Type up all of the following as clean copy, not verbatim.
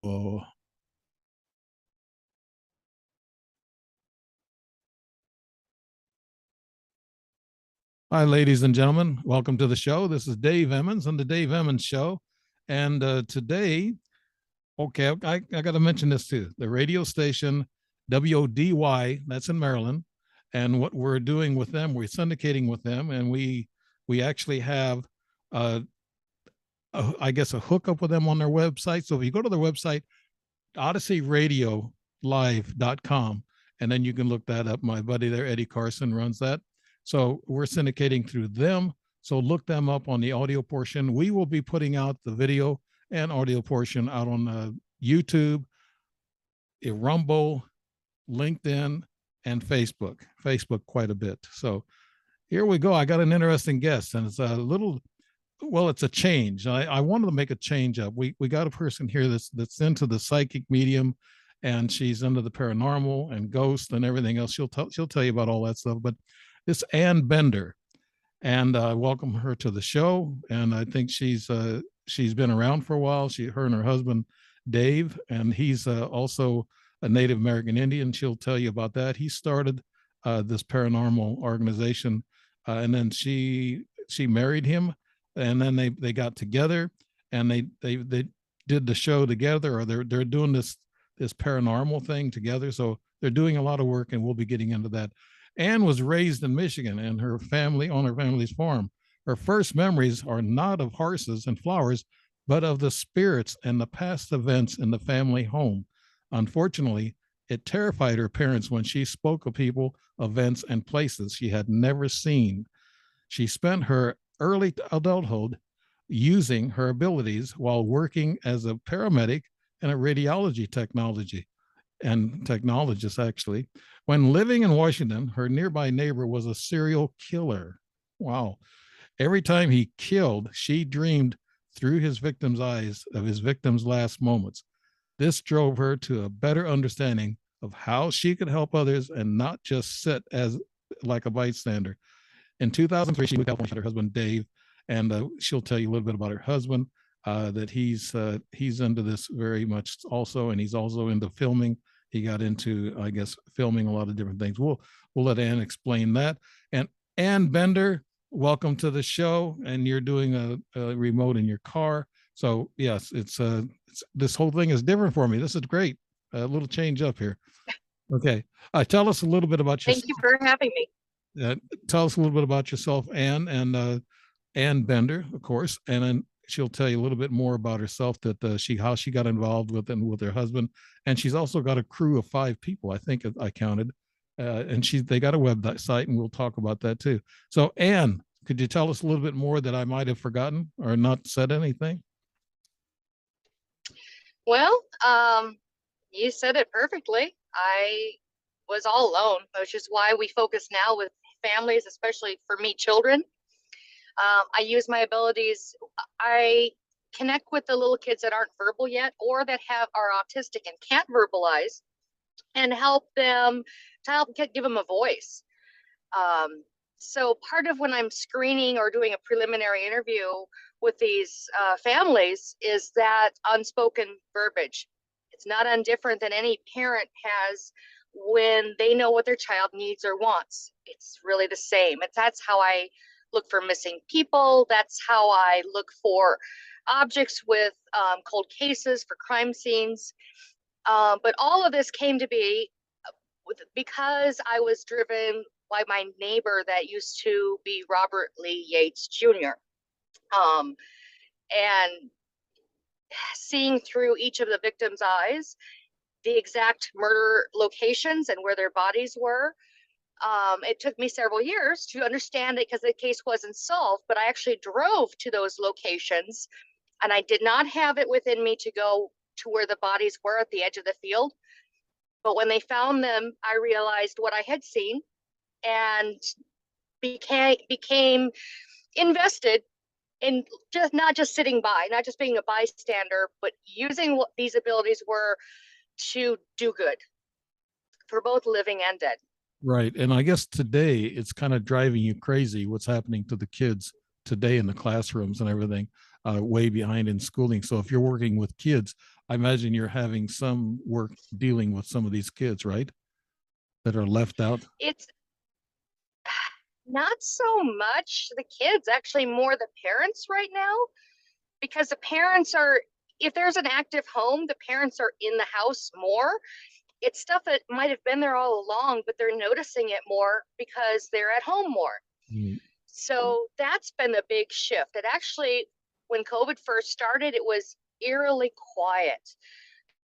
Oh. Hi, ladies and gentlemen. Welcome to the show. This is Dave Emmons on the Dave Emmons Show. And today, okay, I got to mention this too. The radio station WODY, that's in Maryland. And what we're doing with them, we're syndicating with them, and we actually have, I guess, a hookup with them on their website. So if you go to their website, odysseyRadioLive.com, and then you can look that up. My buddy there, Eddie Carson, runs that. So we're syndicating through them. So look them up on the audio portion. We will be putting out the video and audio portion out on YouTube, Rumble, LinkedIn, and Facebook. Facebook quite a bit. So here we go. I got an interesting guest, and it's a little, well, it's a change. I wanted to make a change up. We got a person here that's into the psychic medium, and she's into the paranormal and ghosts and everything else. She'll tell you about all that stuff. But this Ann Bender, and I welcome her to the show. And I think she's been around for a while. Her and her husband Dave, and he's also a Native American Indian. She'll tell you about that. He started this paranormal organization, and then she married him, and then they got together, and they did the show together, or they're doing this paranormal thing together. So they're doing a lot of work, and we'll be getting into that. Anne was raised in Michigan, and her family's farm. Her first memories are not of horses and flowers, but of the spirits and the past events in the family home. Unfortunately, it terrified her parents when she spoke of people, events, and places she had never seen. She spent her early adulthood using her abilities while working as a paramedic and a radiology technologist, actually. When living in Washington, her nearby neighbor was a serial killer. Wow. Every time he killed, she dreamed through his victim's eyes of his victim's last moments. This drove her to a better understanding of how she could help others and not just sit as like a bystander. In 2003, she moved out with her husband, Dave, and she'll tell you a little bit about her husband, that he's into this very much also, and he's also into filming. He got into, I guess, filming a lot of different things. We'll let Ann explain that. And Ann Bender, welcome to the show. And you're doing a remote in your car. So yes, it's this whole thing is different for me. This is great. A little change up here. Okay, tell us a little bit about yourself. Thank you for having me. Tell us a little bit about yourself, Ann, and Ann Bender, of course, and then she'll tell you a little bit more about herself, that how she got involved with her husband, and she's also got a crew of 5 people, I think I counted, and they got a website, and we'll talk about that too. So, Ann, could you tell us a little bit more that I might have forgotten or not said anything? Well, you said it perfectly. I was all alone, which is why we focus now with families, especially for me, children. I use my abilities. I connect with the little kids that aren't verbal yet, or that are autistic and can't verbalize, and help them give them a voice. So part of when I'm screening or doing a preliminary interview with these families is that unspoken verbiage. It's not undifferent than any parent has when they know what their child needs or wants. It's really the same. That's how I look for missing people. That's how I look for objects with cold cases, for crime scenes. But all of this came to be because I was driven by my neighbor that used to be Robert Lee Yates Jr. And seeing through each of the victims' eyes, the exact murder locations and where their bodies were. It took me several years to understand it because the case wasn't solved, but I actually drove to those locations, and I did not have it within me to go to where the bodies were at the edge of the field. But when they found them, I realized what I had seen and became invested in just not just sitting by, not just being a bystander, but using what these abilities were to do good for both living and dead. Right. And I guess today it's kind of driving you crazy what's happening to the kids today in the classrooms and everything, way behind in schooling. So if you're working with kids, I imagine you're having some work dealing with some of these kids, right? That are left out. It's not so much the kids, actually more the parents right now, because the parents are, if there's an active home, the parents are in the house more. It's stuff that might have been there all along, but they're noticing it more because they're at home more. Mm. So that's been a big shift. It actually, when COVID first started, it was eerily quiet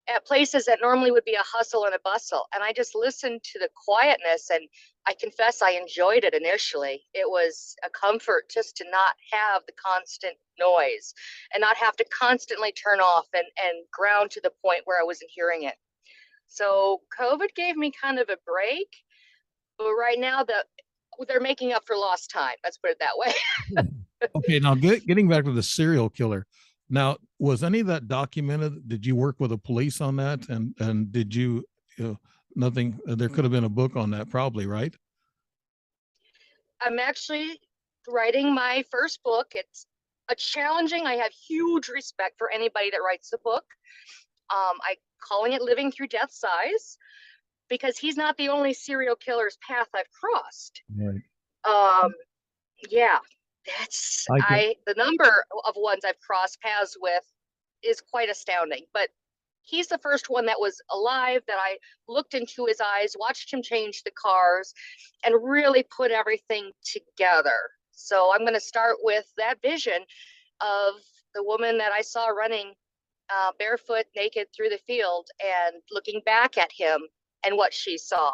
at places that normally would be a hustle and a bustle. And I just listened to the quietness, and I confess I enjoyed it initially. It was a comfort just to not have the constant noise and not have to constantly turn off and ground to the point where I wasn't hearing it. So COVID gave me kind of a break, but right now they're making up for lost time. Let's put it that way. Okay, now getting back to the serial killer. Now, was any of that documented? Did you work with the police on that? And did you know, nothing? There could have been a book on that, probably, right? I'm actually writing my first book. It's a challenging. I have huge respect for anybody that writes a book. I calling it Living Through Death's Eyes because he's not the only serial killer's path I've crossed. Right. Um, yeah, that's I can. the number of ones I've crossed paths with is quite astounding. But he's the first one that was alive that I looked into his eyes, watched him change the cars, and really put everything together. So I'm going to start with that vision of the woman that I saw running barefoot, naked through the field, and looking back at him and what she saw.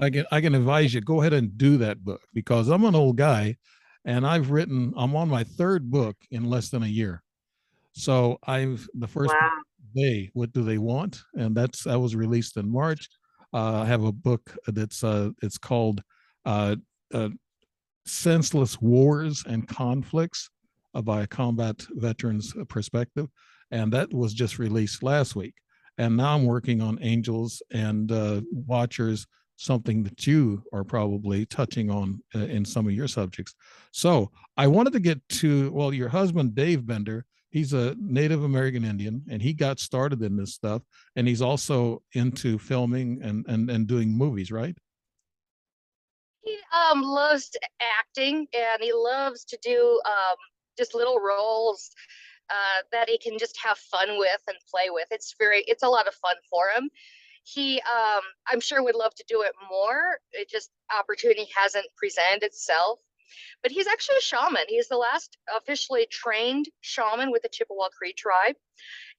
I can advise you go ahead and do that book because I'm an old guy, and I'm on my third book in less than a year. So the first book, Wow. what do they want? And that was released in March. I have a book it's called uh, uh, Senseless Wars and Conflicts by a combat veteran's perspective. And that was just released last week. And now I'm working on Angels and Watchers, something that you are probably touching on in some of your subjects. So I wanted to get to, well, your husband, Dave Bender, he's a Native American Indian, and he got started in this stuff. And he's also into filming and doing movies, right? He loves acting, and he loves to do just little roles that he can just have fun with and play with. It's a lot of fun for him. He I'm sure would love to do it more. It just opportunity hasn't presented itself. But he's actually a shaman. He's the last officially trained shaman with the Chippewa Cree tribe,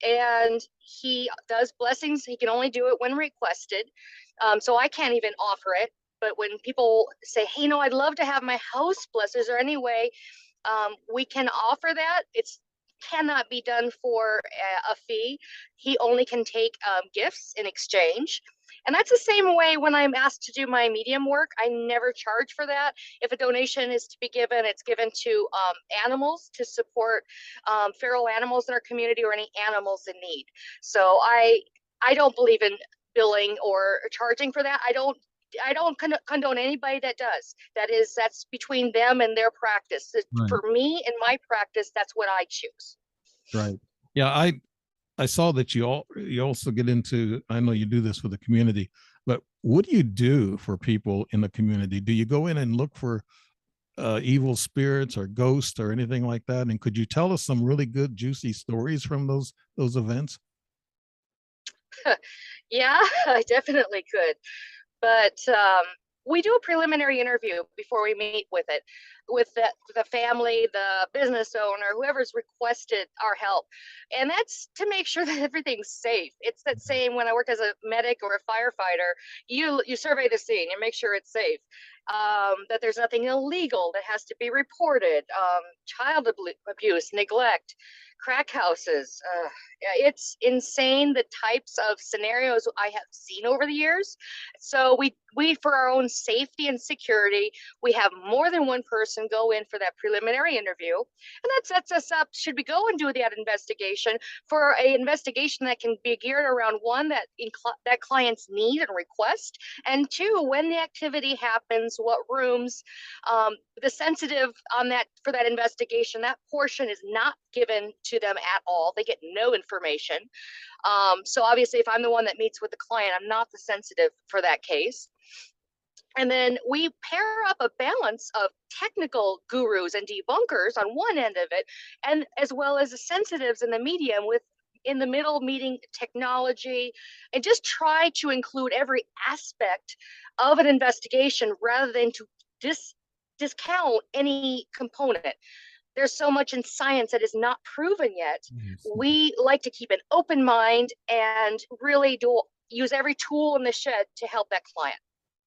and he does blessings. He can only do it when requested, so I can't even offer it. But when people say, "Hey, no, I'd love to have my house blessed," is there any way we can offer that? It's cannot be done for a fee. He only can take gifts in exchange. And that's the same way when I'm asked to do my medium work. I never charge for that. If a donation is to be given, it's given to animals to support feral animals in our community or any animals in need. So I don't believe in billing or charging for that. I don't condone anybody that does. That's between them and their practice. Right. For me and my practice, that's what I choose. Right. Yeah, I saw that you also get into, I know you do this for the community, but what do you do for people in the community? Do you go in and look for evil spirits or ghosts or anything like that? And could you tell us some really good juicy stories from those events? Yeah, I definitely could. But we do a preliminary interview before we meet with it, with the family, the business owner, whoever's requested our help. And that's to make sure that everything's safe. It's that same when I work as a medic or a firefighter, you survey the scene, you make sure it's safe, that there's nothing illegal that has to be reported, child abuse, neglect, crack houses. Yeah, it's insane the types of scenarios I have seen over the years. So we for our own safety and security, we have more than one person person go in for that preliminary interview, and that sets us up, should we go and do that investigation, for a investigation that can be geared around, one, that client's need and request, and two, when the activity happens, what rooms, the sensitive on that, for that investigation, that portion is not given to them at all. They get no information. So obviously, if I'm the one that meets with the client, I'm not the sensitive for that case. And then we pair up a balance of technical gurus and debunkers on one end of it, and as well as the sensitives in the medium, with in the middle meeting technology, and just try to include every aspect of an investigation rather than to discount any component. There's so much in science that is not proven yet. We like to keep an open mind and really use every tool in the shed to help that client.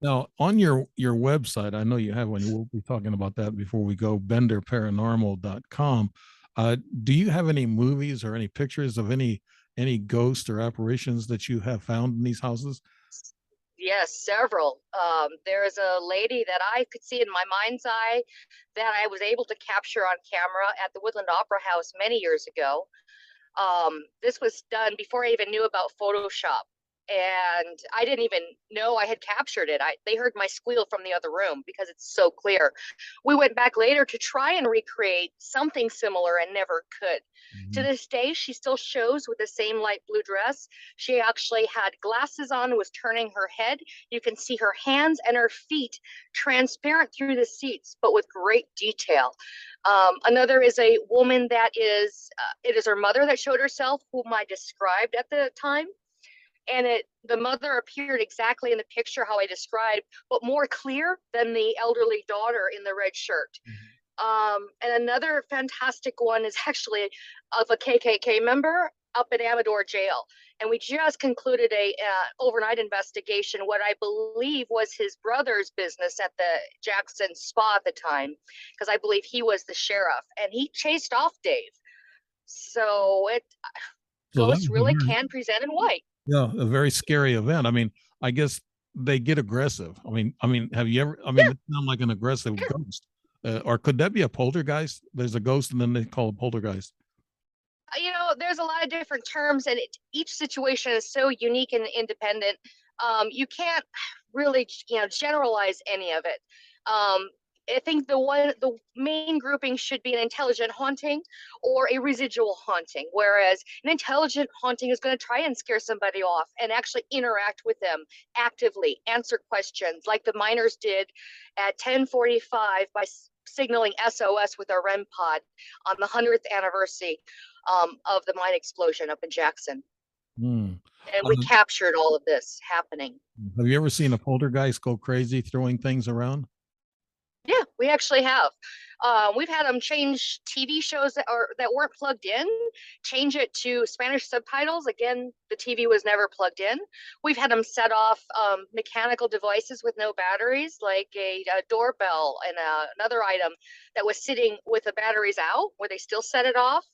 Now, on your website, I know you have one. We'll be talking about that before we go. benderparanormal.com. Do you have any movies or any pictures of any ghosts or apparitions that you have found in these houses? Yes, several. There's a lady that I could see in my mind's eye that I was able to capture on camera at the Woodland Opera House many years ago. This was done before I even knew about Photoshop, and I didn't even know I had captured it. They heard my squeal from the other room because it's so clear. We went back later to try and recreate something similar and never could. To this day, she still shows with the same light blue dress. She actually had glasses on and was turning her head. You can see her hands and her feet transparent through the seats, but with great detail. Another is a woman that is, it is her mother that showed herself, whom I described at the time. And the mother appeared exactly in the picture how I described, but more clear than the elderly daughter in the red shirt. And another fantastic one is actually of a KKK member up at Amador Jail. And we just concluded a overnight investigation, what I believe was his brother's business at the Jackson Spa at the time, because I believe he was the sheriff, and he chased off Dave. So ghosts really can present in white. Yeah, a very scary event. I mean, I guess they get aggressive. I mean, have you ever? I mean, it sounds like an aggressive ghost, or could that be a poltergeist? There's a ghost, and then they call it poltergeist. There's a lot of different terms, and each situation is so unique and independent. You can't really, generalize any of it. I think the main grouping should be an intelligent haunting or a residual haunting, whereas an intelligent haunting is going to try and scare somebody off and actually interact with them actively, answer questions like the miners did at 10:45 by signaling SOS with our REM pod on the 100th anniversary of the mine explosion up in Jackson. Hmm. And we captured all of this happening. Have you ever seen a poltergeist go crazy throwing things around? Yeah, we actually have. We've had them change TV shows that weren't plugged in, change it to Spanish subtitles. Again, the TV was never plugged in. We've had them set off mechanical devices with no batteries, like a doorbell and another item that was sitting with the batteries out, where they still set it off.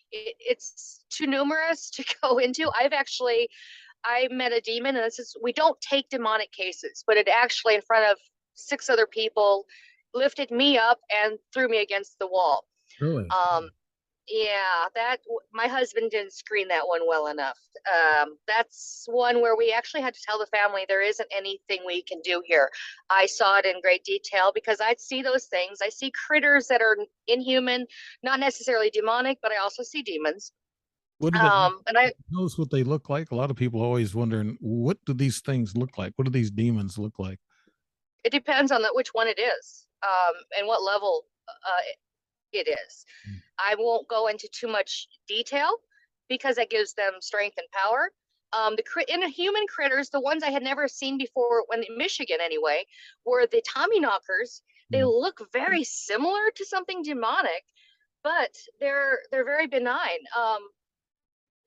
It's too numerous to go into. I met a demon, and we don't take demonic cases, but it actually, in front of 6 other people, lifted me up and threw me against the wall. Really? Yeah, my husband didn't screen that one well enough. That's one where we actually had to tell the family there isn't anything we can do here. I saw it in great detail because I see those things. I see critters that are inhuman, not necessarily demonic, but I also see demons. What do they knows what they look like? A lot of people are always wondering, what do these things look like? What do these demons look like? It depends on which one it is, and what level it is. I won't go into too much detail because that gives them strength and power. In human critters, the ones I had never seen before, when in Michigan anyway, were the Tommy knockers. They look very similar to something demonic, but they're very benign.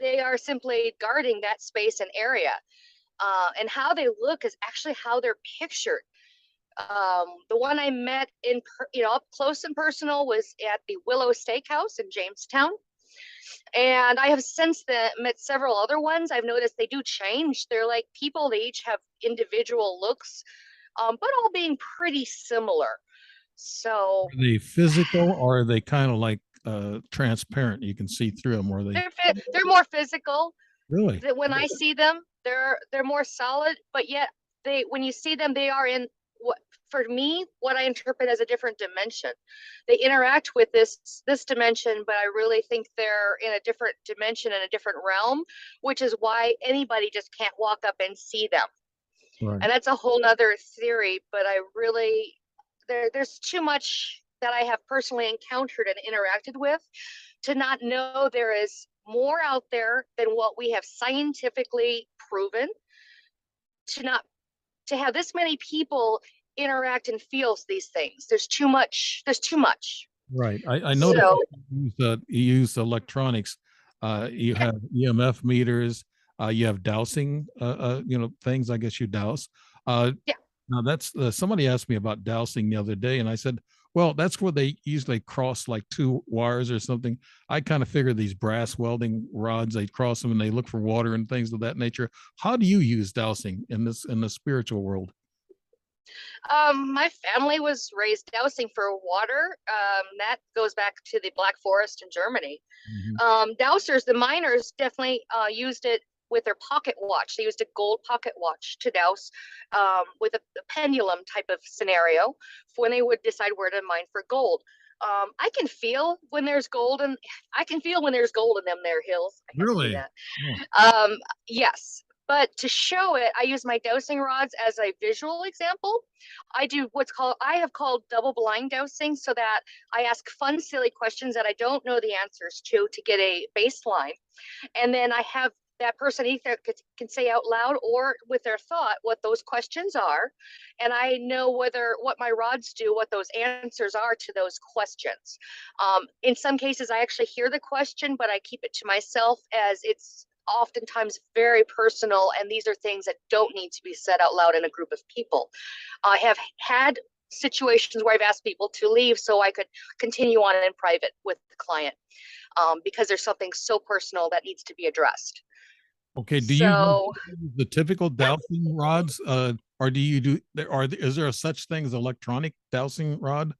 They are simply guarding that space and area. And how they look is actually how they're pictured. The one I met up close and personal was at the Willow Steakhouse in Jamestown. And I have since then met several other ones. I've noticed they do change. They're like people, they each have individual looks. but all being pretty similar. So Are they physical or are they kind of like transparent? You can see through them, or they they're more physical. really? That when I see them, they're more solid, but yet they when you see them, they are in what for me what I interpret as a different dimension. They interact with this dimension, but I really think they're in a different dimension, in a different realm, which is why anybody just can't walk up and see them. Right. And that's a whole nother theory, but I really there's too much that I have personally encountered and interacted with to not know there is more out there than what we have scientifically proven, to not to have this many people interact and feel these things. There's too much. Right. I noticed So you use electronics. You have EMF meters. You have dowsing. Things. I guess you douse. yeah. Now that's somebody asked me about dowsing the other day, and I said, "Well, that's where they usually cross like two wires or something." I kind of figure these brass welding rods, they cross them and they look for water and things of that nature. How do you use dowsing in the spiritual world? My family was raised dowsing for water. That goes back to the Black Forest in Germany. Mhm. Dowsers, the miners definitely used it with their pocket watch. They used a gold pocket watch to douse with a pendulum type of scenario for when they would decide where to mine for gold. I can feel when there's gold, and I can feel when there's gold in them there hills. I have to do Really? that. Oh, Yes, but to show it, I use my dosing rods as a visual example. I have called double blind dosing, so that I ask fun, silly questions that I don't know the answers to get a baseline. And then I have that person either can say out loud or with their thought what those questions are. And I know what my rods do, what those answers are to those questions. In some cases, I actually hear the question, but I keep it to myself as it's oftentimes very personal. And these are things that don't need to be said out loud in a group of people. I have had situations where I've asked people to leave so I could continue on in private with the client, because there's something so personal that needs to be addressed. okay. Do you So, use the typical dowsing rods, or do you do there? Is there a such thing as electronic dowsing rod?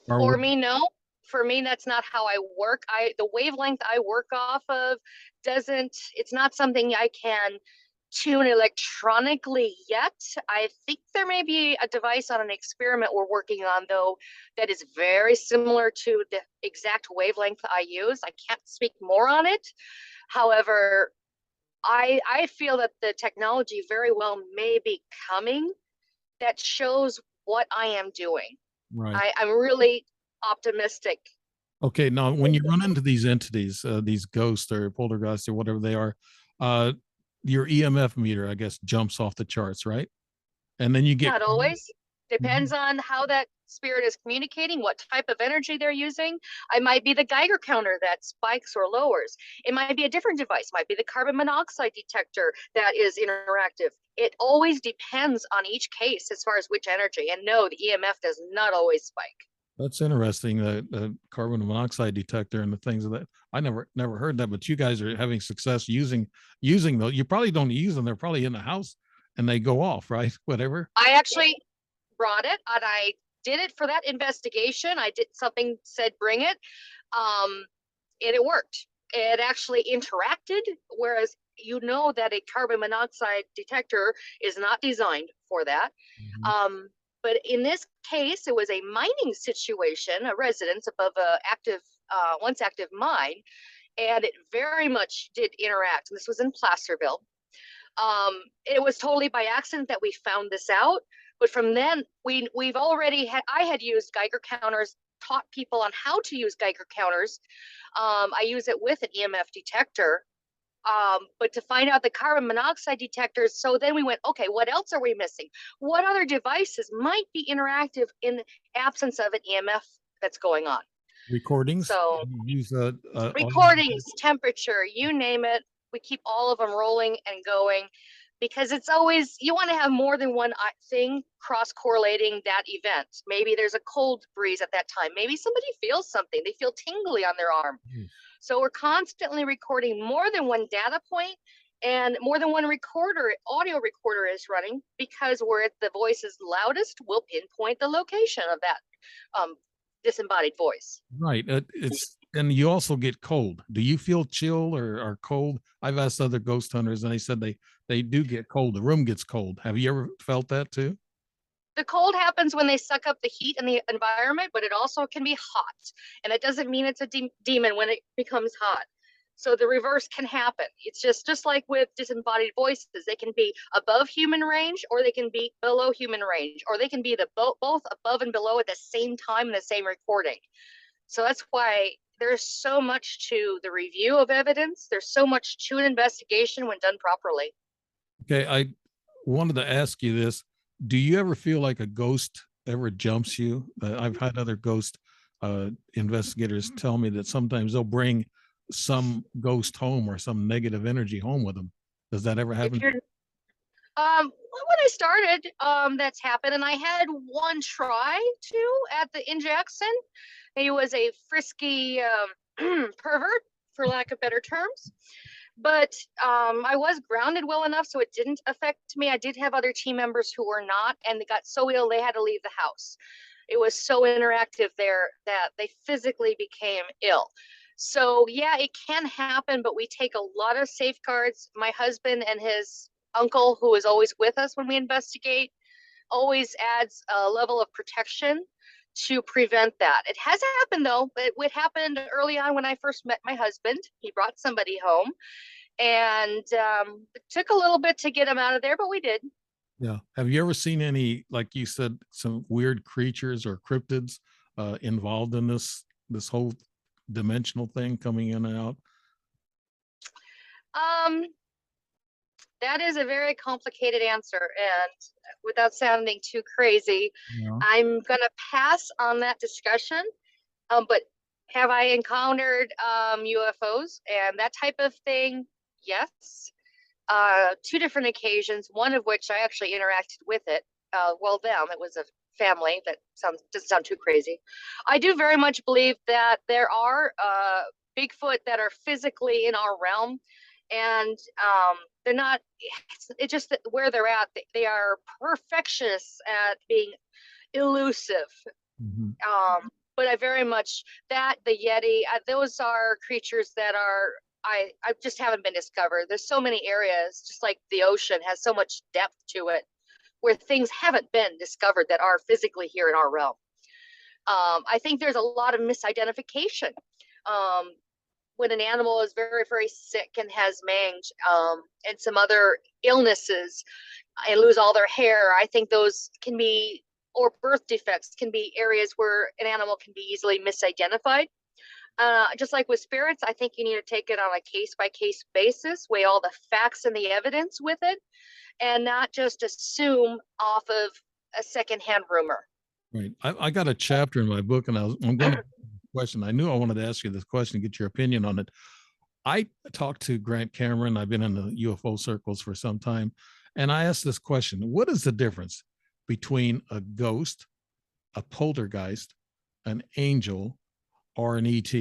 Or for would, me, no. For me, that's not how I work. The wavelength I work off of doesn't. It's not something I can tune electronically yet. I think there may be a device on an experiment we're working on, though, that is very similar to the exact wavelength I use. I can't speak more on it. However, I feel that the technology very well may be coming that shows what I am doing. right. I'm really optimistic. Okay. Now, when you run into these entities, these ghosts or poltergeists or whatever they are, uh, your EMF meter, I guess, jumps off the charts, right? And then you get Not always. Mhm. Depends on how that spirit is communicating, what type of energy they're using. I might be the Geiger counter that spikes or lowers. It might be a different device, might be the carbon monoxide detector that is interactive. It always depends on each case as far as which energy. And no, the EMF does not always spike. That's interesting. The carbon monoxide detector and the things of that. I never heard that, but you guys are having success using those. You probably don't use them. They're probably in the house and they go off, right? Whatever. I actually brought it and I did it for that investigation. I did something said bring it. Um, and it worked. It actually interacted, whereas you know that a carbon monoxide detector is not designed for that. Mhm. Um, but in this case, it was a mining situation, a residence above a once active mine, and it very much did interact. And this was in Placerville. It was totally by accident that we found this out. But from then, we've already had. I had used Geiger counters, taught people on how to use Geiger counters. I use it with an EMF detector. But to find out the carbon monoxide detectors, so then we went, okay, what else are we missing? What other devices might be interactive in the absence of an EMF that's going on? Recordings. So You use audio. recordings, temperature, you name it. We keep all of them rolling and going because it's always, you want to have more than one thing cross correlating that event. Maybe there's a cold breeze at that time. Maybe somebody feels something, they feel tingly on their arm. So we're constantly recording more than one data point and more than one audio recorder is running, because where the voice is loudest will pinpoint the location of that disembodied voice. Right. And you also get cold. Do you feel chill or cold? I've asked other ghost hunters and they said they do get cold. The room gets cold. Have you ever felt that too? The cold happens when they suck up the heat in the environment, but it also can be hot. And it doesn't mean it's a demon when it becomes hot. So the reverse can happen. It's just like with disembodied voices. They can be above human range, or they can be below human range, or they can be both above and below at the same time in the same recording. So that's why there's so much to the review of evidence. There's so much to an investigation when done properly. Okay, I wanted to ask you this. Do you ever feel like a ghost ever jumps you? I've had other ghost investigators tell me that sometimes they'll bring some ghost home or some negative energy home with them. Does that ever If happen? you're when I started, that's happened, and I had one try to in Jackson. He was a frisky pervert, for lack of better terms. But I was grounded well enough so it didn't affect me. I did have other team members who were not, and they got so ill they had to leave the house. It was so interactive there that they physically became ill. So yeah, it can happen, but we take a lot of safeguards. My husband and his uncle, who is always with us when we investigate, always adds a level of protection to prevent that. It has happened though. It happened early on when I first met my husband. He brought somebody home, and it took a little bit to get him out of there, but we did. Yeah. Have you ever seen any, like you said, some weird creatures or cryptids involved in this whole dimensional thing coming in and out? Um, that is a very complicated answer, and without sounding too crazy, Yeah. I'm gonna pass on that discussion. But have I encountered UFOs and that type of thing? Yes. Two different occasions, one of which I actually interacted with it. Well, it was a family. That doesn't sound too crazy. I do very much believe that there are Bigfoot that are physically in our realm, and they're not. It's just that where they're at, they are perfectionists at being elusive. Mhm. But I very much the Yeti, those are creatures that are I just haven't been discovered. There's so many areas, just like the ocean has so much depth to it, where things haven't been discovered that are physically here in our realm. I think there's a lot of misidentification. Um, when an animal is very, very sick and has mange and some other illnesses and lose all their hair, I think those can be, or birth defects can be areas where an animal can be easily misidentified. Just like with spirits, I think you need to take it on a case by case basis, weigh all the facts and the evidence with it, and not just assume off of a secondhand rumor. Right. I got a chapter in my book, and I'm going to question. I knew I wanted to ask you this question, get your opinion on it. I talked to Grant Cameron. I've been in the UFO circles for some time, and I asked this question: what is the difference between a ghost, a poltergeist, an angel, or an ET?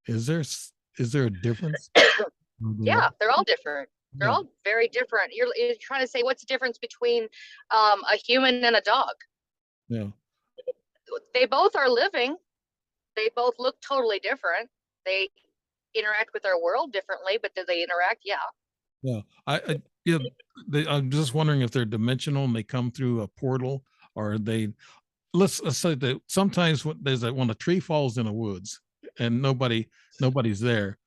Is there a difference? Yeah, they're all different. They're Yeah. all very different. You're trying to say what's the difference between a human and a dog? Yeah. They both are living. They both look totally different. They interact with our world differently, but do they interact? Yeah. Yeah. Yeah, I'm just wondering if they're dimensional and they come through a portal, or they let's say that sometimes when a tree falls in the woods and nobody's there,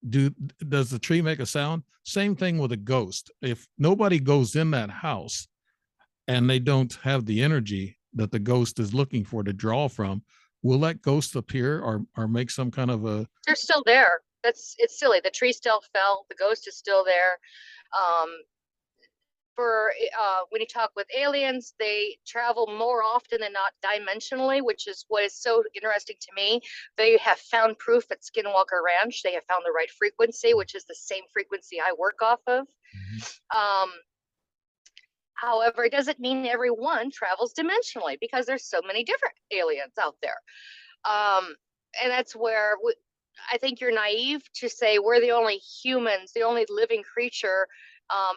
do does the tree make a sound? Same thing with a ghost. If nobody goes in that house and they don't have the energy that the ghost is looking for to draw from, will that ghost appear or make some kind of a They're still there. It's silly. The tree still fell. The ghost is still there. Um, when you talk with aliens, they travel more often than not dimensionally, which is what is so interesting to me. They have found proof at Skinwalker Ranch. They have found the right frequency, which is the same frequency I work off of. Um, However, it doesn't mean everyone travels dimensionally, because there's so many different aliens out there. And that's where I think you're naive to say we're the only humans, the only living creature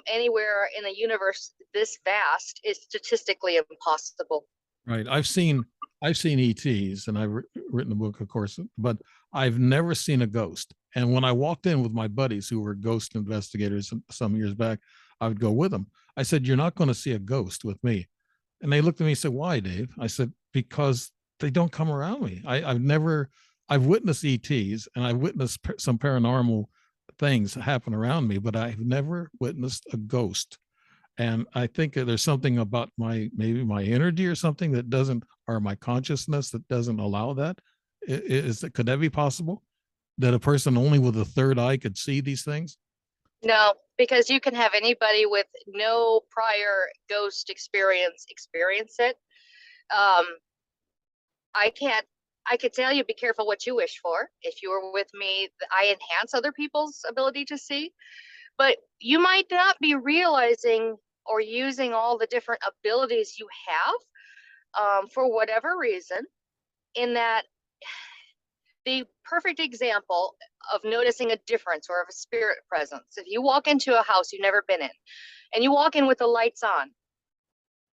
anywhere in the universe this vast is statistically impossible. Right. I've seen ETs, and I've written a book, of course, but I've never seen a ghost. And when I walked in with my buddies who were ghost investigators some years back, I would go with them. I said, "You're not going to see a ghost with me." And they looked at me and said, "Why, Dave?" I said, "Because they don't come around me. I've witnessed ETs and I've witnessed some paranormal things happen around me, but I've never witnessed a ghost." And I think there's something about maybe my energy or something that doesn't, or my consciousness that doesn't allow that. Could that be possible, that a person only with a third eye could see these things? No, because you can have anybody with no prior ghost experience it. Um, I can't. I could tell you be careful what you wish for. If you were with me, I enhance other people's ability to see, but you might not be realizing or using all the different abilities you have for whatever reason. In that, the perfect example of noticing a difference or of a spirit presence. If you walk into a house you've never been in and you walk in with the lights on,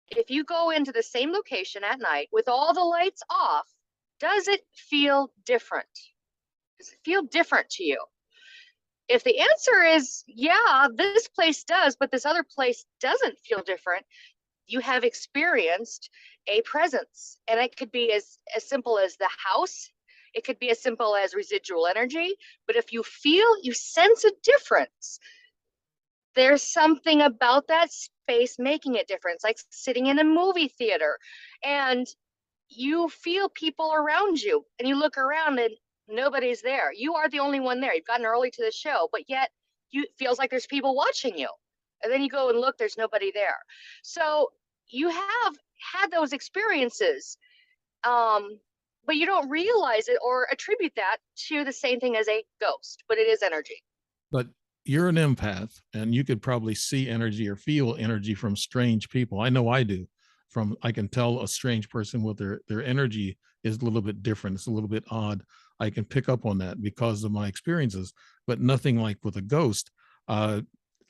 if you go into the same location at night with all the lights off, does it feel different? Does it feel different to you? If the answer is, yeah, this place does, but this other place doesn't feel different, you have experienced a presence. And it could be as simple as the house, it could be as simple as residual energy. But if you feel, you sense a difference, there's something about that space making a difference, like sitting in a movie theater and you feel people around you and you look around and nobody's there. You are the only one there. You've gotten early to the show, but yet you it feels like there's people watching you. And then you go and look, there's nobody there. So you have had those experiences, um, but you don't realize it or attribute that to the same thing as a ghost, but it is energy. But you're an empath, and you could probably see energy or feel energy from strange people. I know I do. I can tell a strange person with their energy is a little bit different. It's a little bit odd. I can pick up on that because of my experiences, but nothing like with a ghost. Uh,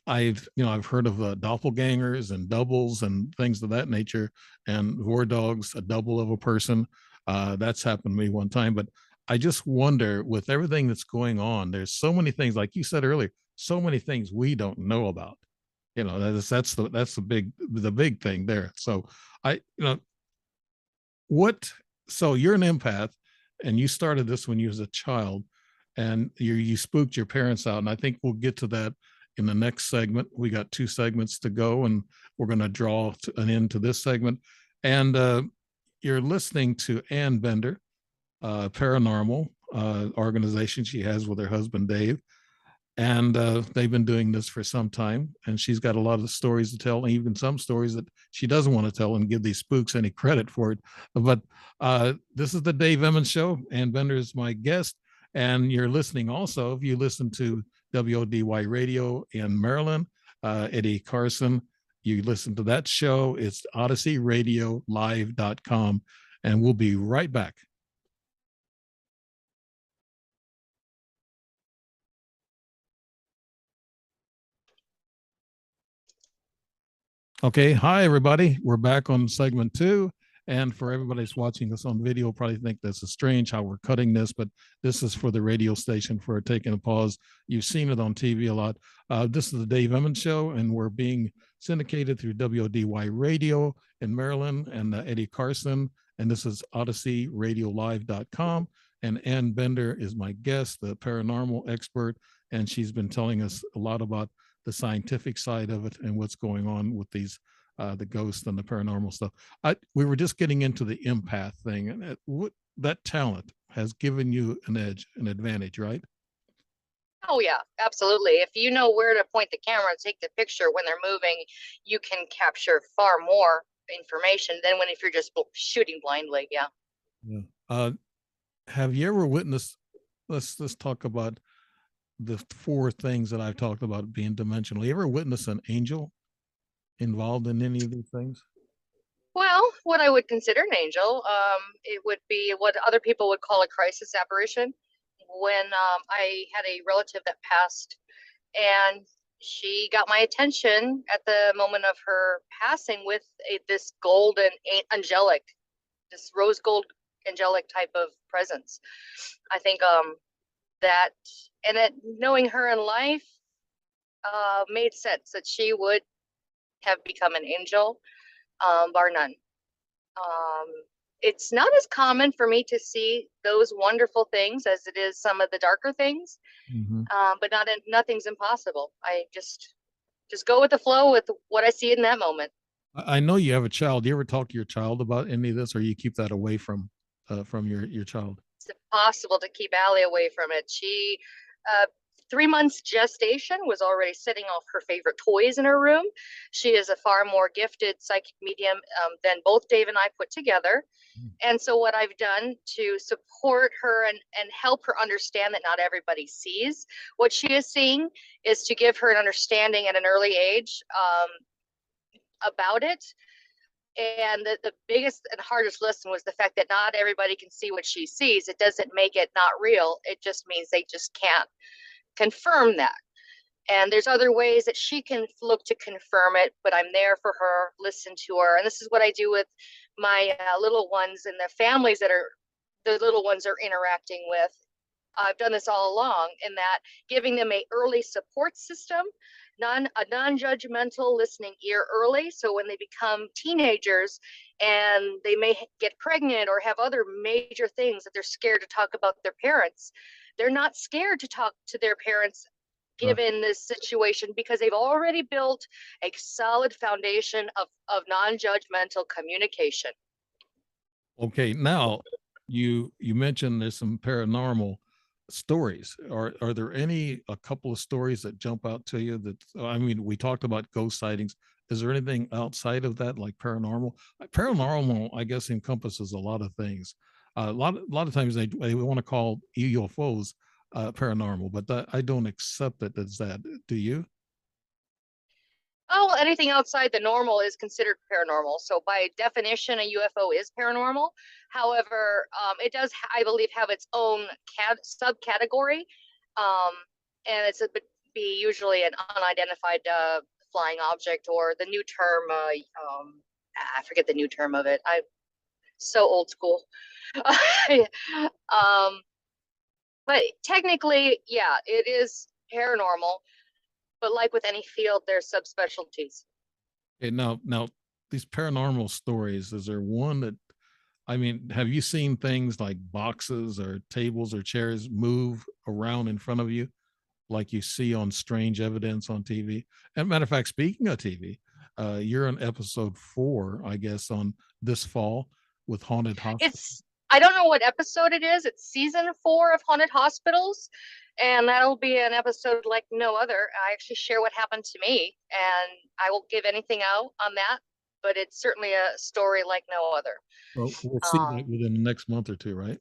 I've heard of doppelgangers and doubles and things of that nature, and war dogs, a double of a person. That's happened to me one time. But I just wonder, with everything that's going on, there's so many things, like you said earlier, so many things we don't know about. That's the big thing there. So I you know what so you're an empath, and you started this when you was a child, and you spooked your parents out, and I think we'll get to that in the next segment. We got two segments to go, and we're going to draw an end to this segment. And you're listening to Ann Bender, paranormal organization she has with her husband Dave, and they've been doing this for some time, and she's got a lot of stories to tell, and even some stories that she doesn't want to tell and give these spooks any credit for it. But this is the Dave Emmons Show, and Bender is my guest. And you're listening also, if you listen to WODY Radio in Maryland, Eddie Carson, you listen to that show. It's OdysseyRadioLive.com, and we'll be right back. Okay, hi everybody. We're back on segment two. And for everybody that's watching this on video, probably think this is strange how we're cutting this, but this is for the radio station for taking a pause. You've seen it on TV a lot. This is the Dave Emmons Show, and we're being syndicated through WODY Radio in Maryland and Eddie Carson. And this is OdysseyRadioLive.com. And Ann Bender is my guest, the paranormal expert, and she's been telling us a lot about the scientific side of it and what's going on with these the ghosts and the paranormal stuff. We were just getting into the empath thing, and that talent has given you an edge, an advantage, right? Oh yeah, absolutely. If you know where to point the camera and take the picture when they're moving, you can capture far more information than when if you're just shooting blindly. Yeah. Yeah. Have you ever witnessed? Let's talk about the four things that I've talked about being dimensional. You ever witness an angel involved in any of these things? Well, what I would consider an angel, it would be what other people would call a crisis apparition. when I had a relative that passed, and she got my attention at the moment of her passing with this golden angelic, this rose gold angelic type of presence. I think that, and it, knowing her in life made sense that she would have become an angel, bar none. Um, it's not as common for me to see those wonderful things as it is some of the darker things, Mhm. but nothing's impossible. I just go with the flow with what I see in that moment. I know you have a child. Do you ever talk to your child about any of this, or you keep that away from your child? It's impossible to keep Allie away from it. She, uh, 3 months gestation, was already setting off her favorite toys in her room. She is a far more gifted psychic medium than both Dave and I put together. And so what I've done to support her and help her understand that not everybody sees what she is seeing is to give her an understanding at an early age about it. And the biggest and hardest lesson was the fact that not everybody can see what she sees. It doesn't make it not real. It just means they just can't confirm that. And there's other ways that she can look to confirm it, but I'm there for her, listen to her. And this is what I do with my little ones and the families that are the little ones are interacting with. I've done this all along in that giving them a early support system, a non-judgmental listening ear early. So when they become teenagers and they may get pregnant or have other major things that they're scared to talk about their parents, they're not scared to talk to their parents Right. given this situation because they've already built a solid foundation of non-judgmental communication. Okay, now you mentioned there's some paranormal stories. Are there a couple of stories that jump out to you that I mean, we talked about ghost sightings. Is there anything outside of that like paranormal? Paranormal, I guess, encompasses a lot of things. A lot of times they want to call UFOs paranormal, but I don't accept it as that. Do you? Oh, anything outside the normal is considered paranormal. So by definition, a UFO is paranormal. However, it does, I believe, have its own subcategory, um, and it's be usually an unidentified flying object, or the new term. I forget the new term of it. I'm so old school. um, but technically, yeah, it is paranormal. But like with any field, there's subspecialties. Okay, now these paranormal stories, is there one that I mean, have you seen things like boxes or tables or chairs move around in front of you like you see on Strange Evidence on TV? And matter of fact, speaking of TV, you're on episode 4, I guess, on this fall with Haunted Hospital. It's I don't know what episode it is. It's season 4 of Haunted Hospitals, and that'll be an episode like no other. I actually share what happened to me, and I won't give anything out on that, but it's certainly a story like no other. Well, we'll see that Um, within the next month or two, right?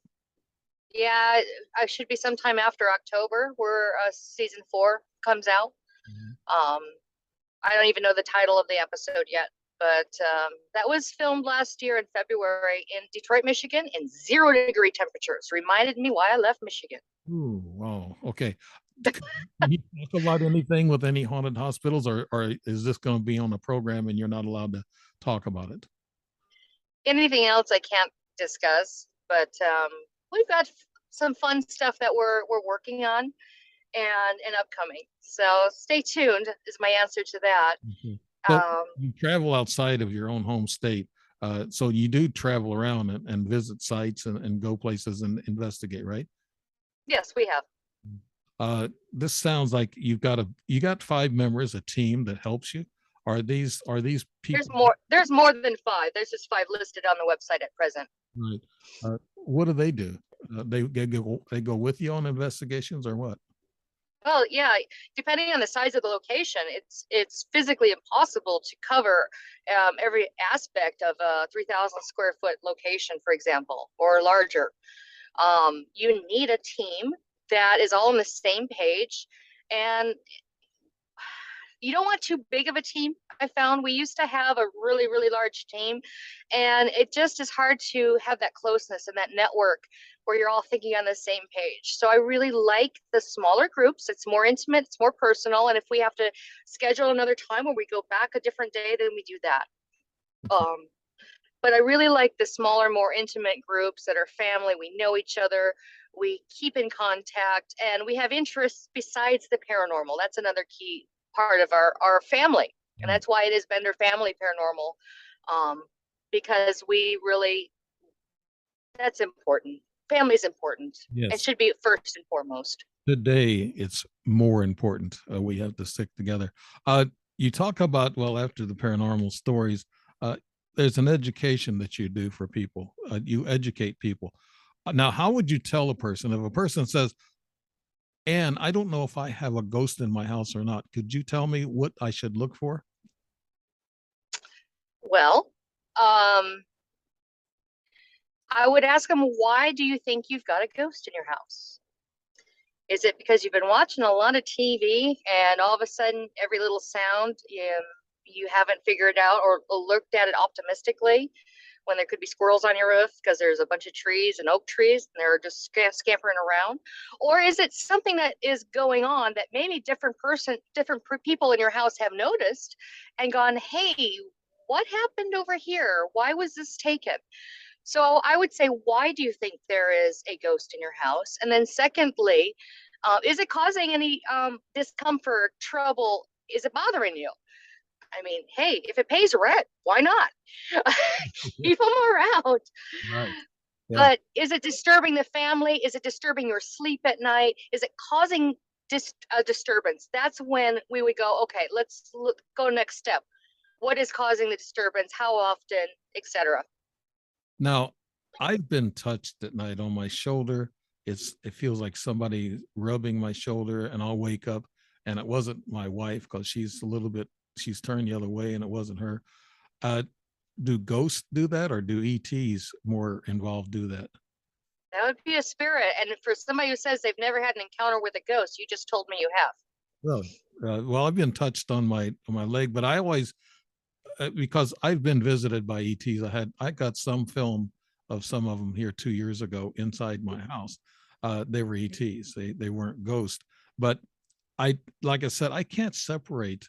yeah, I should be sometime after October where season 4 comes out. Mhm. Um, I don't even know the title of the episode yet, but that was filmed last year in February in Detroit, Michigan, in 0-degree temperatures. Reminded me why I left Michigan. Ooh, wow. Okay. Can you talk about anything with any haunted hospitals, or is this going to be on a program and you're not allowed to talk about it? Anything else I can't discuss, but we've got some fun stuff that we're working on and upcoming. So stay tuned is my answer to that. Mhm. So Um, you travel outside of your own home state. So you do travel around and visit sites and go places and investigate, right? yes, we have. This sounds like you got 5 members, a team that helps you. Are these There's people more. There's more than 5. There's just 5 listed on the website at present. right? What do they do? They go with you on investigations or what? Well, yeah, depending on the size of the location, it's physically impossible to cover every aspect of a 3,000 square foot location, for example, or larger. You need a team that is all on the same page, and you don't want too big of a team. I found we used to have a really large team, and it just is hard to have that closeness and that network where you're all thinking on the same page. So I really like the smaller groups. It's more intimate, it's more personal. And if we have to schedule another time where we go back a different day, then we do that. Okay. But I really like the smaller, more intimate groups that are family. We know each other, we keep in contact, and we have interests besides the paranormal. That's another key part of our family. And Right. that's why it is Bender Family Paranormal, because we really, that's important. Family's important and Yes. should be first and foremost. Today, it's more important. We have to stick together. You talk about, well, after the paranormal stories, uh, there's an education that you do for people. You educate people. Now, how would you tell a person if a person says, "And I don't know if I have a ghost in my house or not. Could you tell me what I should look for?" Well, I would ask them, why do you think you've got a ghost in your house? Is it because you've been watching a lot of TV and all of a sudden every little sound you haven't figured out or looked at it optimistically when there could be squirrels on your roof because there's a bunch of trees and oak trees and they're just scampering around? Or is it something that is going on that maybe different people in your house have noticed and gone, hey, what happened over here? Why was this taken? So I would say, why do you think there is a ghost in your house? And then secondly, is it causing any discomfort, trouble? Is it bothering you? I mean, hey, if it pays rent, why not? Keep them around. Right. Yeah. But is it disturbing the family? Is it disturbing your sleep at night? Is it causing a disturbance? That's when we would go, okay, go next step. What is causing the disturbance? How often, etc. Now, I've been touched at night on my shoulder. It feels like somebody rubbing my shoulder, and I'll wake up, and it wasn't my wife because she's turned the other way, and it wasn't her. Uh, do ghosts do that, or do ETs more involved do that? That would be a spirit. And for somebody who says they've never had an encounter with a ghost, you just told me you have. Really? Well, I've been touched on my leg, but I always because I've been visited by ETs. I got some film of some of them here 2 years ago inside my house. They were ETs. They weren't ghosts, but I like I said, I can't separate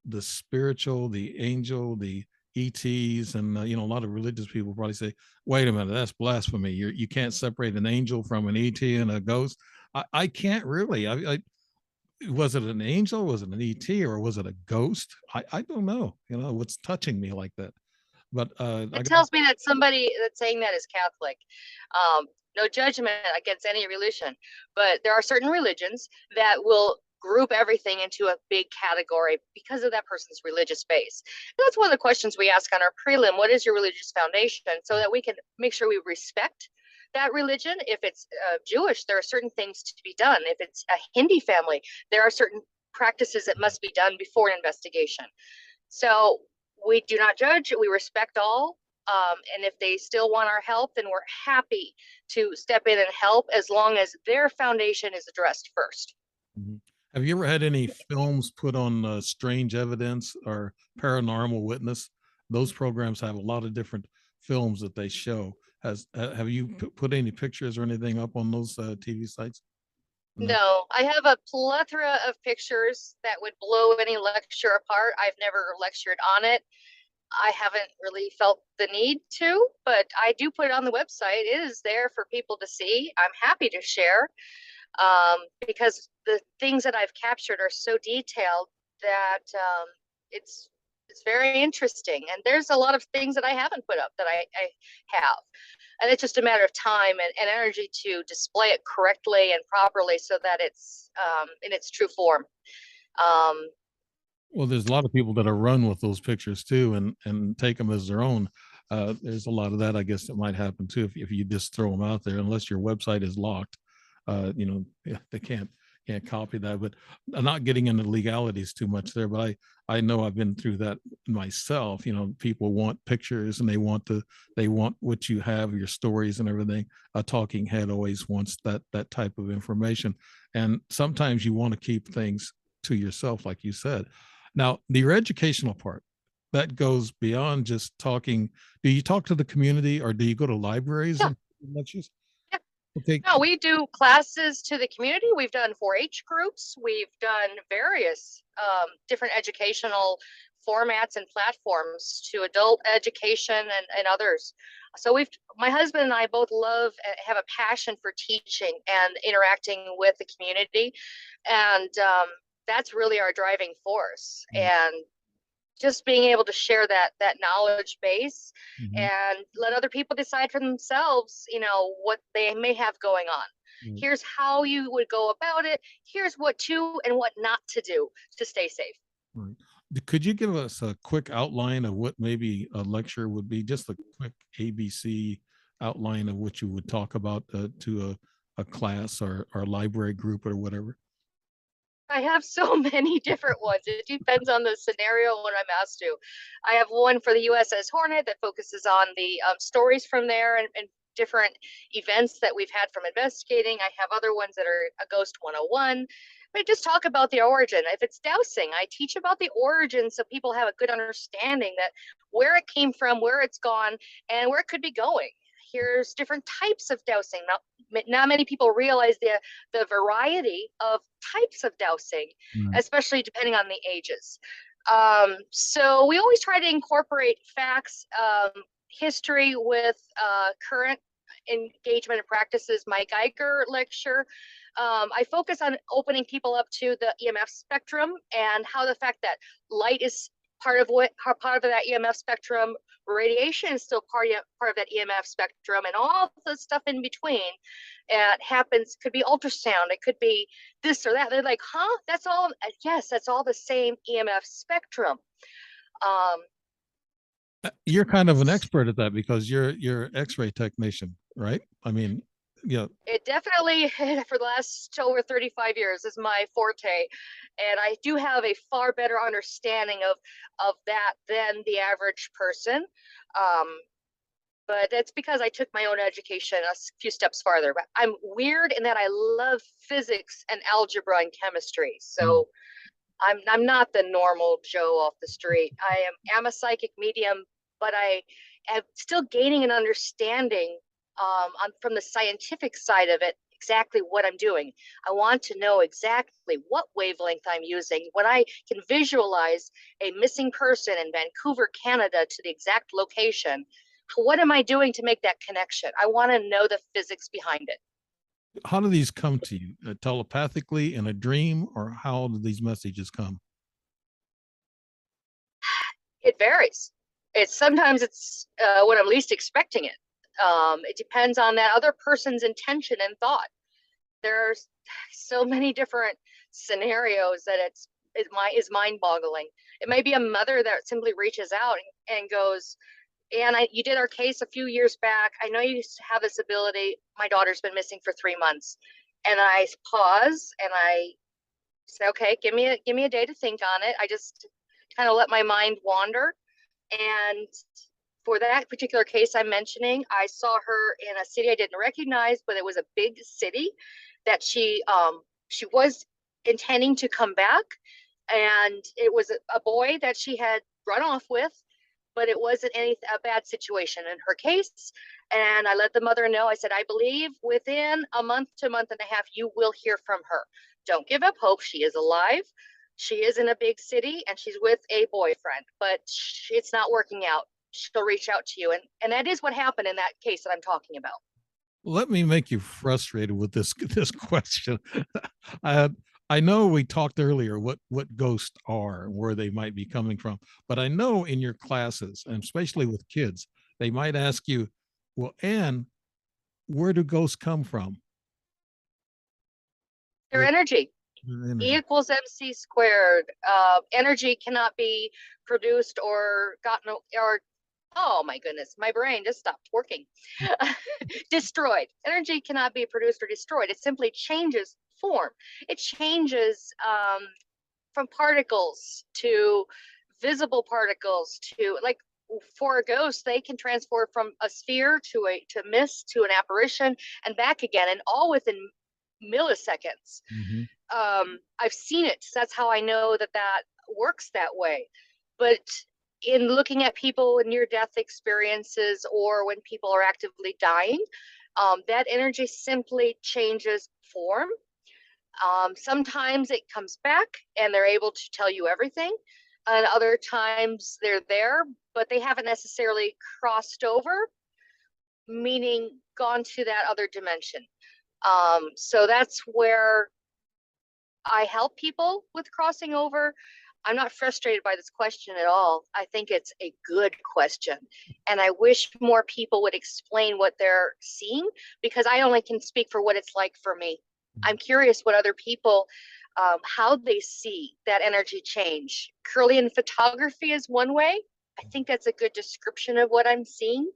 the spiritual, the angel, the ETs, and a lot of religious people probably say, "Wait a minute, that's blasphemy. You can't separate an angel from an ET and a ghost." I can't really. Was it an angel? Was it an ET? Or was it a ghost? I don't know. What's touching me like that. But I It got tells me that somebody that's saying that is Catholic. No judgment against any religion, but there are certain religions that will group everything into a big category because of that person's religious base. And that's one of the questions we ask on our prelim. What is your religious foundation? So that we can make sure we respect that religion. If it's Jewish, there are certain things to be done. If it's a Hindi family, there are certain practices that must be done before an investigation. So we do not judge, we respect all. And if they still want our help, then we're happy to step in and help as long as their foundation is addressed first. Mhm. Have you ever had any films put on strange evidence or paranormal witness? Those programs have a lot of different films that they show. Have you put any pictures or anything up on those TV sites? No. No, I have a plethora of pictures that would blow any lecture apart. I've never lectured on it. I haven't really felt the need to, but I do put it on the website. It is there for people to see. I'm happy to share, because the things that I've captured are so detailed that it's it's very interesting. And there's a lot of things that I haven't put up that I have. And it's just a matter of time and energy to display it correctly and properly so that it's in its true form. Um, Well, there's a lot of people that are run with those pictures too, and take them as their own. There's a lot of that, I guess, that might happen too if you just throw them out there, unless your website is locked. Yeah, they can't copy that. But I'm not getting into legalities too much there. But I know I've been through that myself. People want pictures and they want what you have, your stories and everything. A talking head always wants that type of information, and sometimes you want to keep things to yourself, like you said. Now, your educational part, that goes beyond just talking. Do you talk to the community or do you go to libraries yeah, and lectures? yeah. Okay. No, we do classes to the community. We've done 4-H groups. We've done various different educational formats and platforms to adult education and others. So my husband and I both love, have a passion for teaching and interacting with the community. And that's really our driving force. Mm, And just being able to share that knowledge base mhm, and let other people decide for themselves, what they may have going on. mm, Here's how you would go about it. Here's what to and what not to do to stay safe. right. Could you give us a quick outline of what maybe a lecture would be? Just a quick ABC outline of what you would talk about to a class or library group or whatever. I have so many different ones. It depends on the scenario when I'm asked to. I have one for the USS Hornet that focuses on the stories from there and different events that we've had from investigating. I have other ones that are a Ghost 101. But just talk about the origin. If it's dowsing, I teach about the origin so people have a good understanding that where it came from, where it's gone, and where it could be going. Here's different types of dowsing. Not many people realize the variety of types of dowsing, Right. especially depending on the ages. So we always try to incorporate facts, history with current engagement and practices. My Geiger lecture, I focus on opening people up to the EMF spectrum and how the fact that light is part of that EMF spectrum, radiation is still part of that EMF spectrum, and all the stuff in between. It happens, could be ultrasound, it could be this or that. They're like, huh? That's all? Yes, that's all the same EMF spectrum. Um, You're kind of an expert at that because you're X-ray technician, right? I mean, yeah. it definitely, for the last over 35 years, is my forte, and I do have a far better understanding of that than the average person. Um, but that's because I took my own education a few steps farther. But I'm weird in that I love physics and algebra and chemistry. Mm. So I'm not the normal Joe off the street. I am a psychic medium, but I am still gaining an understanding from the scientific side of it, exactly what I'm doing. I want to know exactly what wavelength I'm using. When I can visualize a missing person in Vancouver, Canada, to the exact location, what am I doing to make that connection? I want to know the physics behind it. How do these come to you? Telepathically in a dream, or how do these messages come? It varies. It's when I'm least expecting it. It depends on that other person's intention and thought. There's so many different scenarios that is mind boggling. It may be a mother that simply reaches out and goes, and you did our case a few years back. I know you have this ability. My daughter's been missing for 3 months. And I pause and I say, okay, give me a day to think on it. I just kind of let my mind wander. And for that particular case I'm mentioning, I saw her in a city I didn't recognize, but it was a big city that she was intending to come back, and it was a boy that she had run off with, but it wasn't a bad situation in her case. And I let the mother know. I said, I believe within a month to a month and a half, you will hear from her. Don't give up hope. She is alive. She is in a big city and she's with a boyfriend, but it's not working out. She'll reach out to you. And that is what happened in that case that I'm talking about. Let me make you frustrated with this question. I I know we talked earlier what ghosts are and where they might be coming from, but I know in your classes, and especially with kids, they might ask you, "Well, Anne, where do ghosts come from?" Their energy. Their E energy. equals MC squared. Energy cannot be produced or gotten, or oh my goodness, my brain just stopped working. Destroyed. Energy cannot be produced or destroyed. It simply changes form. It changes from particles to visible particles to, like, for a ghost, they can transform from a sphere to mist to an apparition and back again, and all within milliseconds. Mhm. I've seen it. So that's how I know that works that way. But in looking at people in near death experiences or when people are actively dying, That energy simply changes form. Sometimes it comes back and they're able to tell you everything. And other times they're there, but they haven't necessarily crossed over, meaning gone to that other dimension. So that's where I help people with crossing over. I'm not frustrated by this question at all. I think it's a good question. And I wish more people would explain what they're seeing, because I only can speak for what it's like for me. I'm curious what other people, how they see that energy change. Kirlian photography is one way. I think that's a good description of what I'm seeing.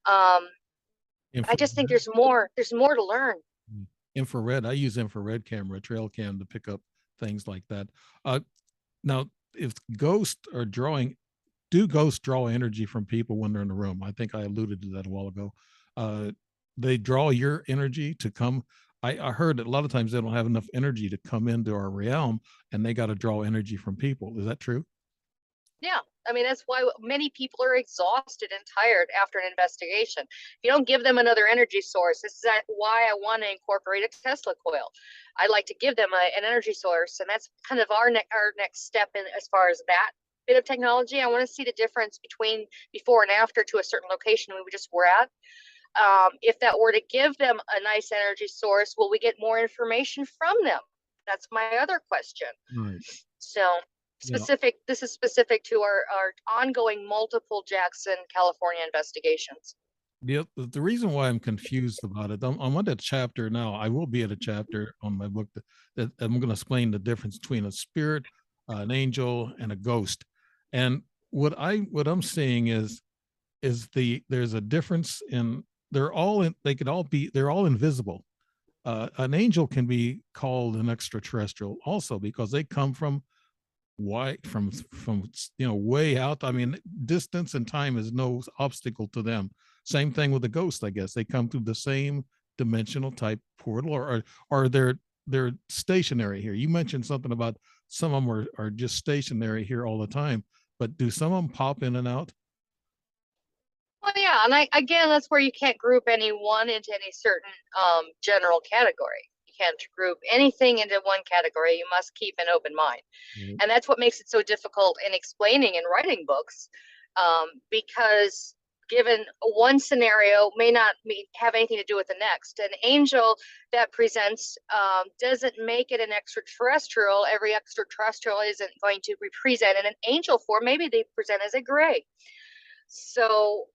I just think Infrared. there's more to learn. Infrared. I use infrared camera, trail cam to pick up things like that. Uh, Now, if ghosts are drawing, do ghosts draw energy from people when they're in the room? I think I alluded to that a while ago. Uh, they draw your energy to come. I heard that a lot of times they don't have enough energy to come into our realm, and they got to draw energy from people. Is that true? Yeah, I mean, that's why many people are exhausted and tired after an investigation. If you don't give them another energy source, this is why I want to incorporate a Tesla coil. I like to give them an energy source, and that's kind of our next step in as far as that bit of technology. I want to see the difference between before and after to a certain location we just were at. If that were to give them a nice energy source, will we get more information from them? That's my other question. Right. So Yeah. this is specific to our ongoing multiple Jackson, California investigations. The reason why I'm confused about it, I'm at a chapter now. I will be at a chapter on my book that I'm going to explain the difference between a spirit, an angel, and a ghost. And what I'm seeing is there's a difference in they could all be they're all invisible. An angel can be called an extraterrestrial also because they come from way out. I mean, distance and time is no obstacle to them. Same thing with the ghost, I guess. They come through the same dimensional type portal, or they're stationary here. You mentioned something about some of them are just stationary here all the time, but do some of them pop in and out? Well, yeah, and again, that's where you can't group anyone into any certain general category. You can't group anything into one category. You must keep an open mind, Right. and that's what makes it so difficult in explaining and writing books, because given one scenario may not have anything to do with the next. An angel that presents doesn't make it an extraterrestrial. Every extraterrestrial isn't going to be present in an angel form. Maybe they present as a gray. So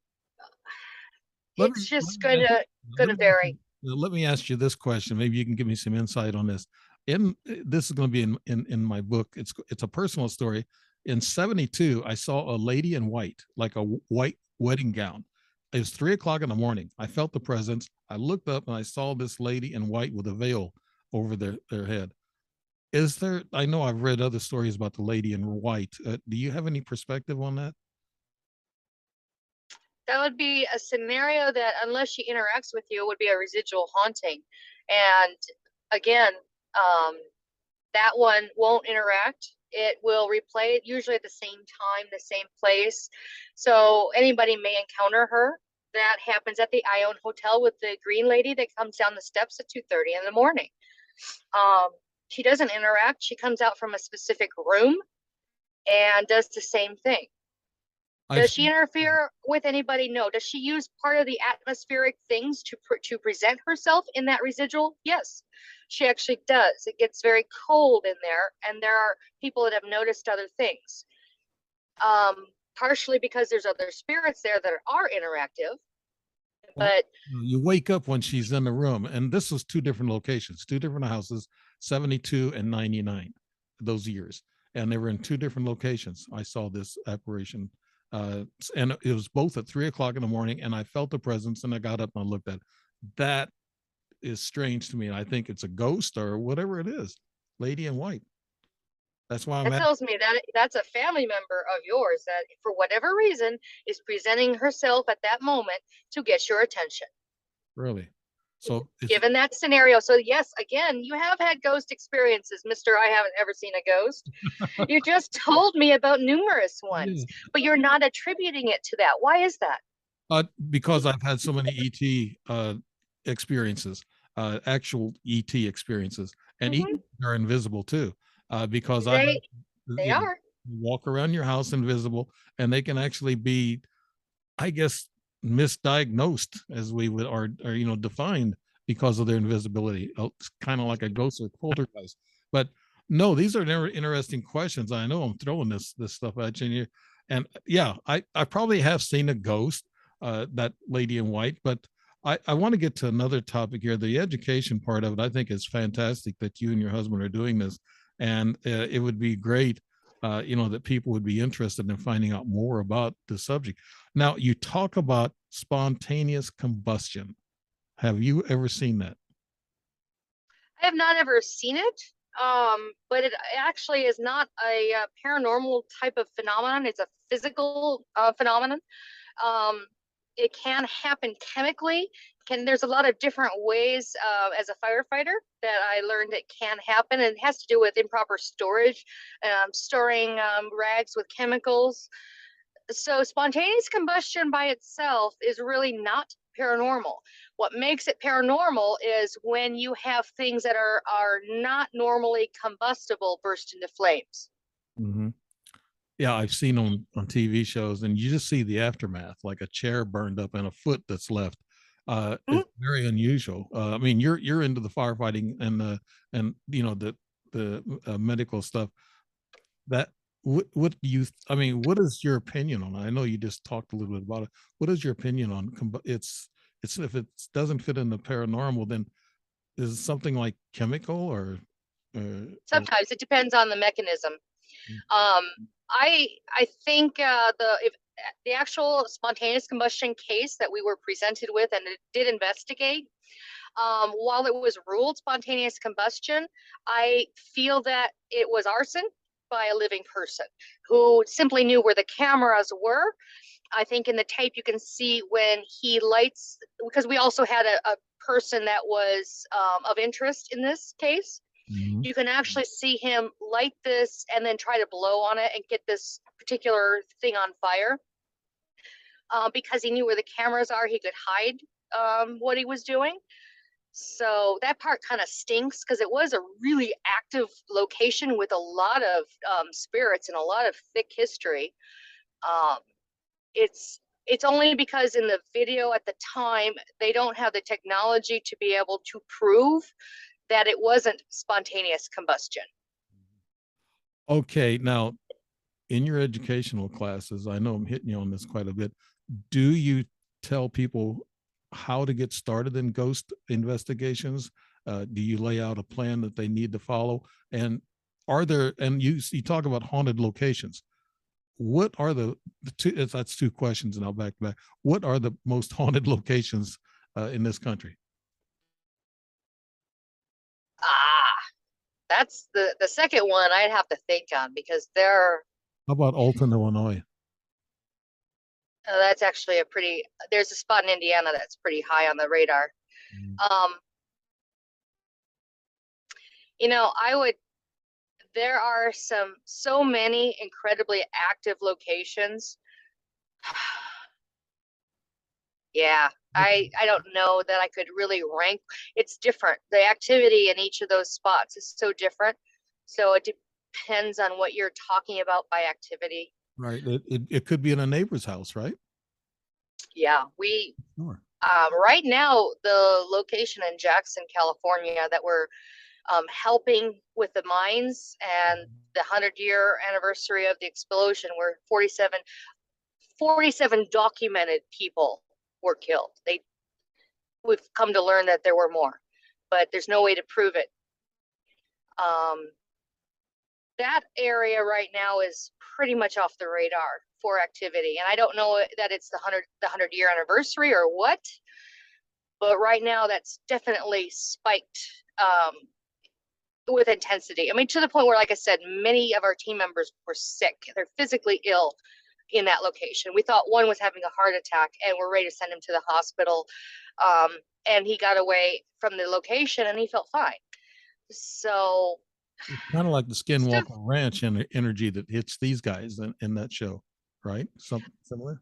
Let it's me just gonna vary. let me ask you this question. Maybe you can give me some insight on this. This is going to be in my book. It's a personal story. In '72, I saw a lady in white, like a white wedding gown. It was 3 o'clock in the morning. I felt the presence. I looked up and I saw this lady in white with a veil over their head. Is there? I know I've read other stories about the lady in white. Do you have any perspective on that? That would be a scenario that, unless she interacts with you, would be a residual haunting. And again, um, that one won't interact. It will replay it usually at the same time, the same place. So anybody may encounter her. That happens at the Ione Hotel with the green lady that comes down the steps at 2:30 in the morning. Um, she doesn't interact. She comes out from a specific room and does the same thing. I've Does she interfere with anybody? No. Does she use part of the atmospheric things to present herself in that residual? Yes, she actually does. It gets very cold in there, and there are people that have noticed other things. Partially because there's other spirits there that are interactive, Well, but you wake up when she's in the room, and this was two different locations, two different houses, 72 and 99, those years. And they were in two different locations. I saw this apparition. And it was both at 3 o'clock in the morning, and I felt the presence, and I got up and I looked at it. That is strange to me. And I think it's a ghost or whatever it is, lady in white. That's why I'm that at tells me that that's a family member of yours that, for whatever reason, is presenting herself at that moment to get your attention. really. So it's Given that scenario. So yes, again, you have had ghost experiences, Mr. I haven't ever seen a ghost. You just told me about numerous yeah. ones, but you're not attributing it to that. Why is that? Because I've had so many ET experiences, actual ET experiences, and ET Hmm. are invisible too, because I've They you know are. walk around your house invisible, and they can actually be, I guess, misdiagnosed as we would are defined because of their invisibility. It's kind of like a ghost or poltergeist. But no, these are never interesting questions. I know I'm throwing this stuff at you, and yeah, I probably have seen a ghost, that lady in white, but I want to get to another topic here. The education part of it, I think, is fantastic that you and your husband are doing this, and it would be great, that people would be interested in finding out more about the subject. Now, you talk about spontaneous combustion. Have you ever seen that? I have not ever seen it, but it actually is not a, paranormal type of phenomenon. It's a physical phenomenon. Um, it can happen chemically. There's a lot of different ways as a firefighter that I learned it can happen. And it has to do with improper storage, storing rags with chemicals. So spontaneous combustion by itself is really not paranormal. What makes it paranormal is when you have things that are not normally combustible burst into flames. Hmm. Yeah, I've seen on TV shows, and you just see the aftermath, like a chair burned up and a foot that's left. Mhm. It's very unusual. I mean, you're into the firefighting and the medical stuff. That what do you? I mean, what is your opinion on it? I know you just talked a little bit about it. What is your opinion on it's if it doesn't fit in the paranormal, then is it something like chemical or Sometimes it depends on the mechanism. Um, I think the actual spontaneous combustion case that we were presented with and it did investigate, while it was ruled spontaneous combustion, I feel that it was arson by a living person who simply knew where the cameras were. I think in the tape you can see when he lights, because we also had a person that was of interest in this case. Mhm. You can actually see him light this and then try to blow on it and get this particular thing on fire. Because he knew where the cameras are, he could hide what he was doing. So that part kind of stinks because it was a really active location with a lot of spirits and a lot of thick history. Um, it's only because in the video at the time they don't have the technology to be able to prove that it wasn't spontaneous combustion. Okay, now in your educational classes, I know I'm hitting you on this quite a bit. Do you tell people how to get started in ghost investigations? Do you lay out a plan that they need to follow? And are there, and you talk about haunted locations. What are the two? That's two questions, and I'll back to back. What are the most haunted locations in this country? Ah, that's the second one I'd have to think on because How about Alton, Illinois? that's actually a pretty, there's a spot in Indiana that's pretty high on the radar. Mm. Um, I would, there are so many incredibly active locations. Yeah, I don't know that I could really rank. It's different. The activity in each of those spots is so different. So it depends on what you're talking about by activity. Right. It could be in a neighbor's house, right? Yeah, we Sure. right now the location in Jackson, California that we're helping with the mines and the 100-year anniversary of the explosion where 47 documented people were killed. We've come to learn that there were more, but there's no way to prove it. Um, that area right now is pretty much off the radar for activity, and I don't know that it's the 100-year anniversary or what, but right now that's definitely spiked with intensity. I mean, to the point where, like I said, many of our team members were sick. They're physically ill in that location. We thought one was having a heart attack and we're ready to send him to the hospital. And he got away from the location and he felt fine. So, Kind of like the so Skinwalker Ranch and the energy that hits these guys in that show, right? Something similar.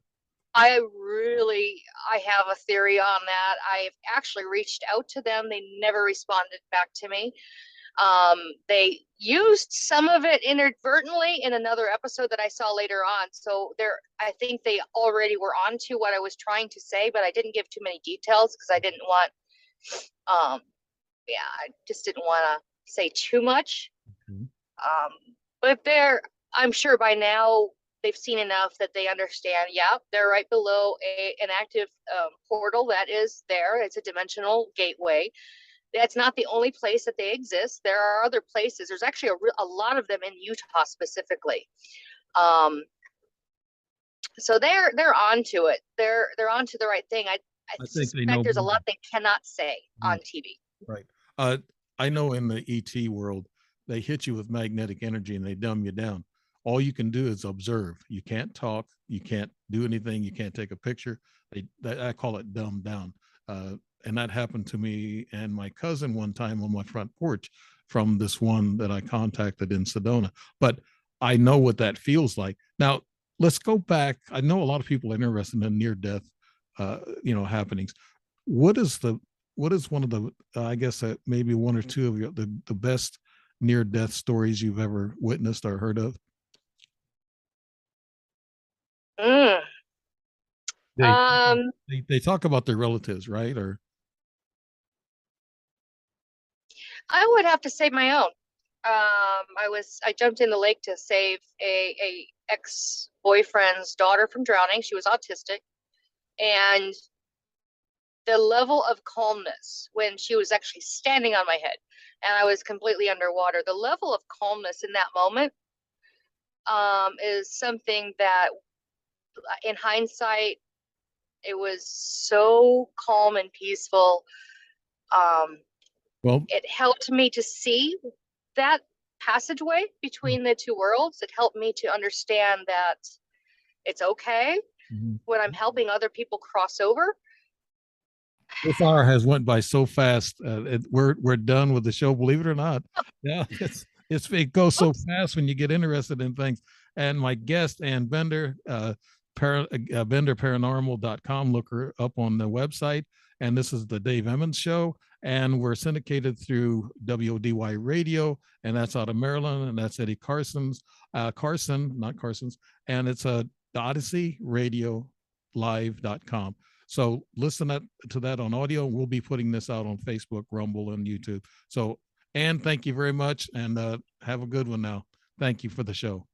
I have a theory on that. I've actually reached out to them. They never responded back to me. They used some of it inadvertently in another episode that I saw later on. So I think they already were onto what I was trying to say, but I didn't give too many details because I didn't want, yeah, I just didn't want to say too much. Mhm. But I'm sure by now they've seen enough that they understand. Yeah, they're right below an active portal that is there. It's a dimensional gateway. That's not the only place that they exist. There are other places. There's actually a lot of them in Utah specifically. So they're onto it. They're onto the right thing. I I think they suspect know there's a more lot they cannot say than on TV. right. Uh, I know in the ET world, they hit you with magnetic energy and they dumb you down. All you can do is observe. You can't talk. You can't do anything. You can't take a picture. I call it dumb down. And that happened to me and my cousin one time on my front porch from this one that I contacted in Sedona. But I know what that feels like. Now, let's go back. I know a lot of people are interested in near death, happenings. What is the what is one of the I guess maybe one or two of the best near death stories you've ever witnessed or heard of? Mm. They Um, they talk about their relatives, right? Or I would have to say my own. I jumped in the lake to save a ex-boyfriend's daughter from drowning. She was autistic, and the level of calmness when she was actually standing on my head and I was completely underwater, the level of calmness in that moment is something that in hindsight, it was so calm and peaceful. Um, well, it helped me to see that passageway between the two worlds. It helped me to understand that it's okay mhm. when I'm helping other people cross over. This hour has went by so fast. We're done with the show, believe it or not. Yeah, it goes so Oops. fast when you get interested in things. And my guest, Ann Bender, benderparanormal.com. Look her up on the website. And this is the Dave Emmons Show. And we're syndicated through WODY Radio, and that's out of Maryland, and that's Eddie Carson, not Carson's, and it's a Odyssey Radio Live.com. So listen to that on audio. We'll be putting this out on Facebook, Rumble, and YouTube. So, Ann, thank you very much, and have a good one now. Thank you for the show.